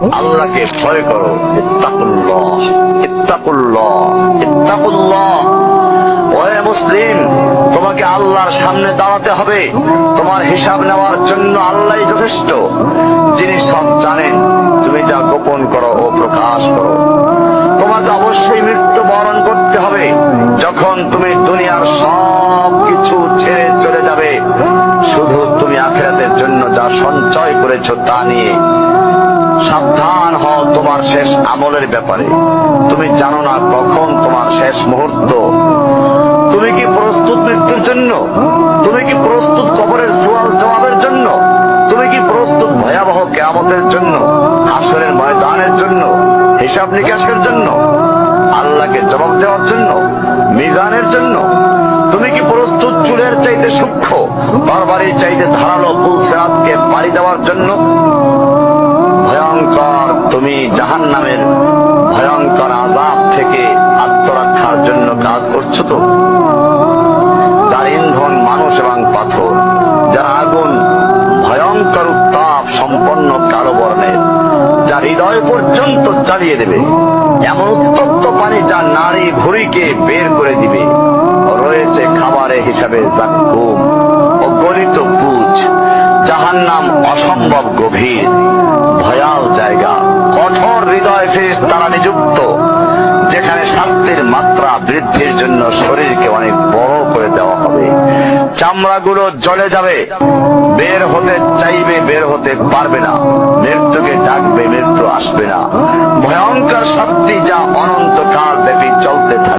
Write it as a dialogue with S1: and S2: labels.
S1: আল্লাহকে ভয় করো। ইত্তাকুল্লাহ, ইত্তাকুল্লাহ, ইত্তাকুল্লাহ। ওহে মুসলিম, তোমাকে আল্লাহর সামনে দাঁড়াতে হবে। তোমার হিসাব নেওয়ার জন্য আল্লাহই যথেষ্ট, যিনি সব জানেন। তুমি যা গোপন করো ও প্রকাশ করো। তোমাকে অবশ্যই মৃত্যু বরণ করতে হবে। যখন তুমি দুনিয়ার সব কিছু ছেড়ে চলে যাবে, শুধু তুমি আখিরাতের জন্য যা সঞ্চয় করেছো তা নিয়ে সাবধান হও তোমার শেষ আমলের ব্যাপারে। তুমি জানো না কখন তোমার শেষ মুহূর্ত। তুমি কি প্রস্তুত মৃত্যুর জন্য? তুমি কি প্রস্তুত কবরের সওয়াল জবাবের জন্য? তুমি কি প্রস্তুত ভয়াবহ কিয়ামতের জন্য, হাসরের ময়দানের জন্য, হিসাব নিকাশের জন্য, আল্লাহকে জবাব দেওয়ার জন্য, মিজানের জন্য? তুমি কি প্রস্তুত চুলের চাইতে সূক্ষ্ম, তরবারির চাইতে ধারালো পুলসিরাতকে পাড়ি দেওয়ার জন্য? ভয়ঙ্কর তুমি জাহান্নামের ভয়ঙ্কর আযাব থেকে আত্মরক্ষার জন্য কাজ করছো তো? যার ইন্ধন মানুষ এবং পাথর, যার আগুন ভয়ঙ্কর উত্তাপ সম্পন্ন কালো বর্ণের, যা হৃদয় পর্যন্ত জ্বালিয়ে দেবে, এমন উত্তপ্ত পানি যা নাড়ি ভুঁড়িকে বের করে দিবে। রয়েছে খাবারের হিসাবে জাক্কুম ও গলিত পুঁজ। জাহান্নাম অসম্ভব গভীর ভয়াল জায়গা, কঠোর হৃদয় ফেরেশতারা নিযুক্ত, যেখানে শাস্তির মাত্রা বৃদ্ধির জন্য শরীরকে অনেক বড় করে দেওয়া হবে। চামড়াগুলো জ্বলে যাবে, বের হতে চাইবে, বের হতে পারবে না। মৃত্যুকে ডাকবে, মৃত্যু আসবে না। ভয়ঙ্কর শাস্তি যা অনন্তকাল ব্যাপী চলতে থাকে।